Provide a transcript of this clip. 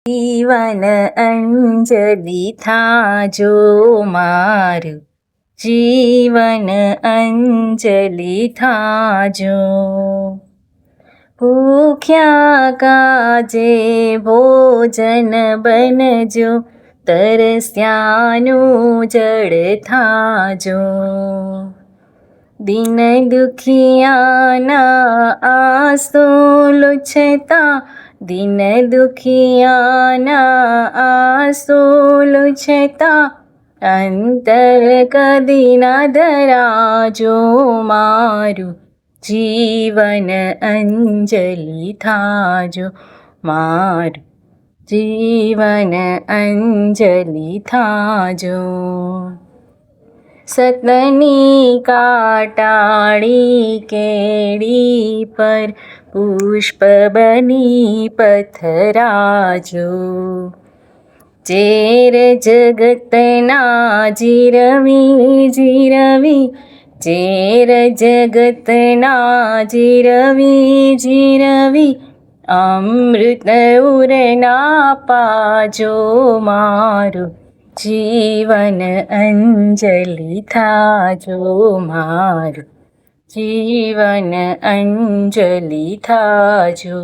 જીવન અંજલિ થાજો મારું, જીવન અંજલિ થાજો. ભૂખ્યા કાજે ભોજન બનજો, તરસ્યાનું જળ થાજો. દિન દુખિયાના આંસુ લૂછતા, દિન દુખિયાના આંસુ લૂછતા, અંતર કદી ના ધરાજો મારું, જીવન અંજલિ થાજો મારું, જીવન અંજલિ થાજો. સતની કાટાળી કેડી પર પુષ્પ બની પથરાજો. ઝેર જગતના જીરવી જીરવી, ઝેર જગતના જીરવી જીરવી, અમૃત ઉરના પાજો મારું, જીવન અંજલિ થાજો મારું, જીવન અંજલિ થાજો.